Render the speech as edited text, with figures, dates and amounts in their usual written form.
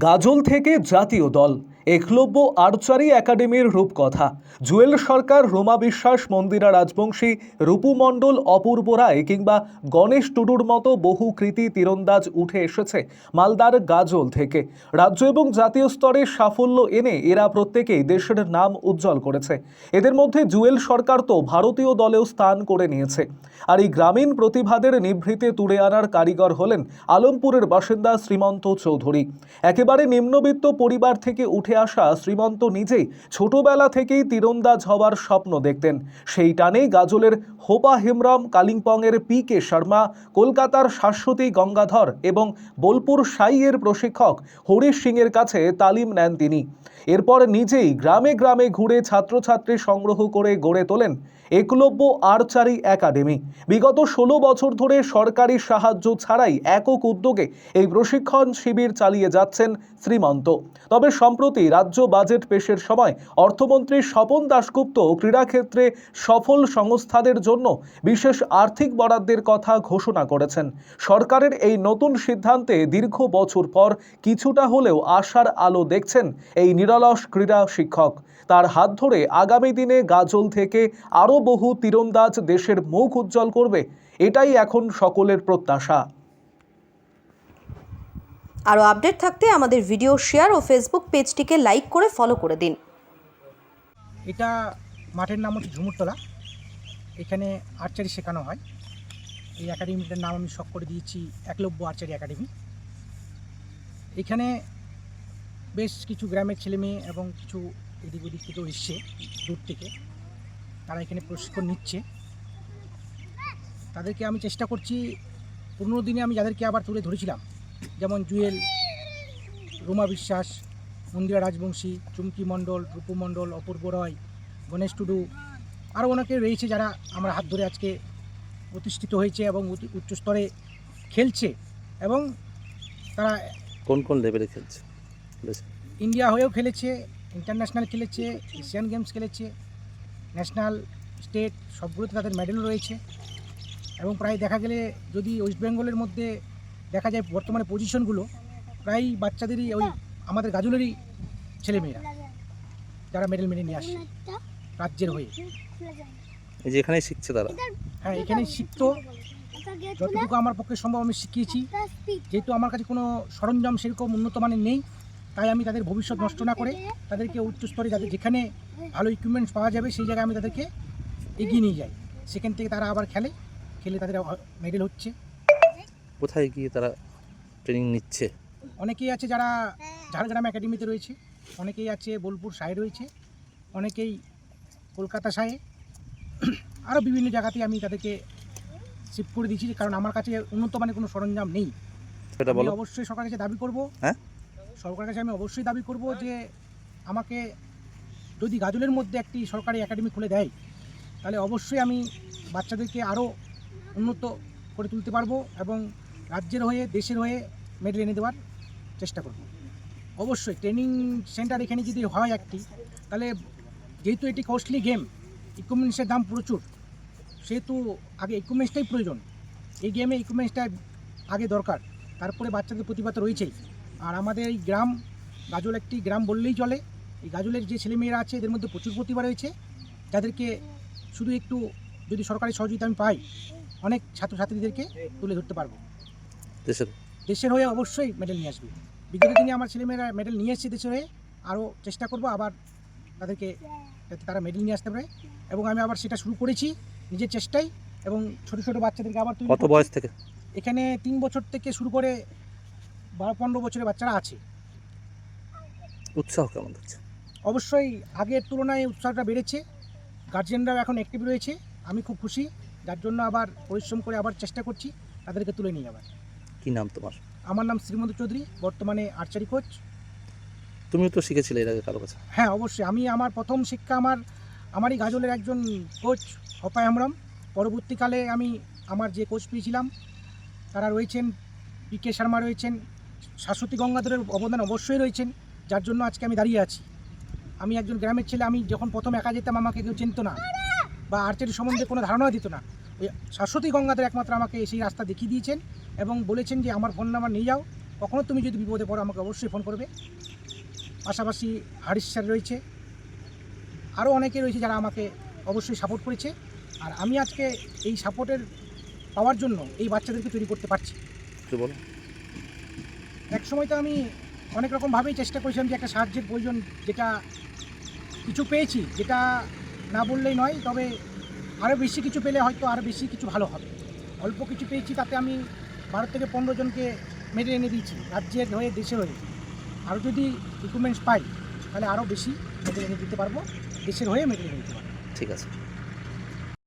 গাজল থেকে জাতীয় দল একলব্য আর্চারি একাডেমির রূপকথা। জুয়েল সরকার, রোমা বিশ্বাস, মন্দিরা রাজবংশী, রূপু মণ্ডল, অপূর্ব রায় কিংবা গণেশ টুডুর মতো বহু কৃতি তীরন্দাজ উঠে এসেছে মালদার গাজল থেকে। রাজ্য এবং জাতীয় স্তরে সাফল্য এনে এরা প্রত্যেকেই দেশের নাম উজ্জ্বল করেছে। এদের মধ্যে জুয়েল সরকার তো ভারতীয় দলেও স্থান করে নিয়েছে। আর এই গ্রামীণ প্রতিভাদের নিভৃতে তুলে আনার কারিগর হলেন আলমপুরের বাসিন্দা শ্রীমন্ত চৌধুরী। একেবারে নিম্নবিত্ত পরিবার থেকে উঠে আসা শ্রীমন্ত নিজেই ছোটবেলা থেকেই তীরন্দাজ হওয়ার স্বপ্ন দেখতেন। সেই টানেই গাজলের হোপা হেমব্রম, কালিম্পংয়ের পি.কে. শর্মা, কলকাতার শাশ্বতী গঙ্গাধর এবং বোলপুর সাইয়ের প্রশিক্ষক হরিশ সিংয়ের কাছে তালিম নেন তিনি। এরপর নিজেই গ্রামে গ্রামে ঘুরে ছাত্রছাত্রী সংগ্রহ করে গড়ে তোলেন একলব্য আর্চারি একাডেমি। বিগত 16 বছর ধরে সরকারি সাহায্য ছাড়াই একক উদ্যোগে এই প্রশিক্ষণ শিবির চালিয়ে যাচ্ছেন শ্রীমন্ত। তবে সম্প্রতি রাজ্য বাজেট পেশের সময় অর্থমন্ত্রী স্বপন দাশগুপ্ত ক্রীড়াক্ষেত্রে সফল সংস্থাদের জন্য বিশেষ আর্থিক বরাদ্দের কথা ঘোষণা করেছেন। সরকারের এই নতুন সিদ্ধান্তে দীর্ঘ বছর পর কিছুটা হলেও আশার আলো দেখছেন এই নিরলস ক্রীড়া শিক্ষক। তার হাত ধরে আগামী দিনে গাজল থেকে আরও বহু তীরন্দাজ দেশের মুখ উজ্জ্বল করবে, এটাই এখন সকলের প্রত্যাশা। আরও আপডেট থাকতে আমাদের ভিডিও শেয়ার ও ফেসবুক পেজটিকে লাইক করে ফলো করে দিন। এটা মাঠের নাম হচ্ছে ঝুমুরতলা। এখানে আর্চারি শেখানো হয়। এই একাডেমিটার নাম আমি শখ করে দিয়েছি একলব্য আর্চারি একাডেমি। এখানে বেশ কিছু গ্রামের ছেলেমেয়ে এবং কিছু এদিক ওদিক থেকেও এসছে দূর থেকে, তারা এখানে প্রশিক্ষণ নিচ্ছে। তাদেরকে আমি চেষ্টা করছি, পুরনো দিনে আমি যাদেরকে আবার তুলে ধরেছিলাম, যেমন জুয়েল, রোমা বিশ্বাস, মন্দিরা রাজবংশী, চুমকি মণ্ডল, রূপু মণ্ডল, অপূর্ব রায়, গণেশ টুডু, আরও অনেকে রয়েছে যারা আমার হাত ধরে আজকে প্রতিষ্ঠিত হয়েছে এবং উচ্চ স্তরে খেলছে। এবং তারা কোন কোন লেভেলে খেলছে? ইন্ডিয়া হয়েও খেলেছে, ইন্টারন্যাশনাল খেলেছে, এশিয়ান গেমস খেলেছে, ন্যাশনাল, স্টেট সবগুলোতে তাদের মেডেল রয়েছে। এবং প্রায় দেখা গেলে যদি ওয়েস্ট বেঙ্গলের মধ্যে দেখা যায় বর্তমানে পজিশনগুলো প্রায় বাচ্চাদেরই ওই আমাদের গাজলেরই ছেলেমেয়েরা যারা মেডেল নিয়ে আসছে রাজ্যের হয়ে। এই যে এখানেই শিখছে তারা? হ্যাঁ, এখানেই শিখতো। যতটুকু আমার পক্ষে সম্ভব আমি শিখিয়েছি। যেহেতু আমার কাছে কোনো সরঞ্জাম সেরকম উন্নত মানের নেই, তাই আমি তাদের ভবিষ্যৎ নষ্ট না করে তাদেরকে উচ্চস্তরে যাদের যেখানে ভালো ইকুইপমেন্টস পাওয়া যাবে সেই জায়গায় আমি তাদেরকে এগিয়ে নিয়ে যাই। সেখান থেকে তারা আবার খেলে তাদের মেডেল হচ্ছে। কোথায় গিয়ে তারা ট্রেনিং নিচ্ছে? অনেকেই আছে যারা ঝাড়গ্রাম একাডেমিতে রয়েছে, অনেকেই আছে বোলপুর সায়ে রয়েছে, অনেকেই কলকাতা সায়ে, আরও বিভিন্ন জায়গাতে আমি তাদেরকে শিফট করে দিয়েছি, কারণ আমার কাছে উন্নত মানের কোনো সরঞ্জাম নেই। আমি অবশ্যই সরকারের কাছে দাবি করব, সরকারের কাছে আমি অবশ্যই দাবি করব যে আমাকে যদি গাজলের মধ্যে একটি সরকারি একাডেমি খুলে দেয়, তাহলে অবশ্যই আমি বাচ্চাদেরকে আরও উন্নত করে তুলতে পারবো এবং রাজ্যের হয়ে দেশের হয়ে মেডেল এনে দেওয়ার চেষ্টা করব। অবশ্যই ট্রেনিং সেন্টার এখানে যদি হয় একটি, তাহলে যেহেতু এটি কস্টলি গেম, ইকুইপমেন্টসের দাম প্রচুর, সেহেতু আগে ইকুইপমেন্টসটাই প্রয়োজন। এই গেমে ইকুইপমেন্টসটা আগে দরকার, তারপরে বাচ্চাদের প্রতিভা তো রয়েছেই। আর আমাদের এই গ্রাম গাজল একটি গ্রাম বললেই চলে। এই গাজলের যে ছেলেমেয়েরা আছে এদের মধ্যে প্রচুর প্রতিভা রয়েছে, যাদেরকে শুধু একটু যদি সরকারি সহযোগিতা আমি পাই, অনেক ছাত্রছাত্রীদেরকে তুলে ধরতে পারবো। দেশের হয়ে অবশ্যই মেডেল নিয়ে আসবে। বিগত দিনে আমার ছেলেমেয়েরা মেডেল নিয়ে এসেছে দেশের হয়ে, আরও চেষ্টা করব আবার তাদেরকে যাতে তারা মেডেল নিয়ে আসতে পারে। এবং আমি আবার সেটা শুরু করেছি নিজের চেষ্টায়। এবং ছোটো ছোটো বাচ্চাদেরকে আবার কত বয়স থেকে? এখানে 3 বছর থেকে শুরু করে 12-15 বছরের বাচ্চারা আছে। উৎসাহ কেমন হচ্ছে? অবশ্যই আগের তুলনায় উৎসাহটা বেড়েছে, গার্জিয়ানরাও এখন অ্যাক্টিভ রয়েছে। আমি খুব খুশি, যার জন্য আবার পরিশ্রম করে আবার চেষ্টা করছি তাদেরকে তুলে নিয়ে যাবার। কি নাম তোমার? আমার নাম শ্রীমন্ত চৌধুরী, বর্তমানে আর্চারি কোচ। তুমিও তো শিখেছিলে এর আগে কারো কাছে? হ্যাঁ, অবশ্যই। আমি আমার প্রথম শিক্ষা আমারই গাজলের একজন কোচ হোপা হেমব্রম। পরবর্তীকালে আমি আমার যে কোচ পেয়েছিলাম তারা রয়েছেন, পি.কে. শর্মা রয়েছেন, শাশ্বতী গঙ্গাধরের অবদান অবশ্যই রয়েছেন, যার জন্য আজকে আমি দাঁড়িয়ে আছি। আমি একজন গ্রামের ছেলে, আমি যখন প্রথম একা যেতাম আমাকে কেউ চিনত না বা আর্চারি সম্বন্ধে কোনো ধারণা দিত না। শাশ্বতী গঙ্গাধর একমাত্র আমাকে সেই রাস্তা দেখিয়ে দিয়েছেন এবং বলেছেন যে আমার ফোন নাম্বার নিয়ে যাও, কখনো তুমি যদি বিপদে পড়ো আমাকে অবশ্যই ফোন করবে। পাশাপাশি হারিস স্যার রয়েছে, আরও অনেকে রয়েছে যারা আমাকে অবশ্যই সাপোর্ট করেছে। আর আমি আজকে এই সাপোর্টের পাওয়ার জন্য এই বাচ্চাদেরকে তৈরি করতে পারছি। একটু বলো। এক সময় তো আমি অনেক রকমভাবেই চেষ্টা করেছিলাম যে একটা সাহায্যের প্রয়োজন, যেটা কিছু পেয়েছি, যেটা না বললেই নয়, তবে আরও বেশি কিছু পেলে হয়তো আরও বেশি কিছু ভালো হবে। অল্প কিছু পেয়েছি, তাতে আমি 12 থেকে 15 জনকে মেডেল এনে দিয়েছি, রাজ্যের হয়ে, দেশের হয়ে। আরও যদি ইকুইপমেন্টস পাই তাহলে আরও বেশি মেডেল এনে দিতে পারবো, দেশের হয়ে মেডেল এনে দিতে পারবো। ঠিক আছে।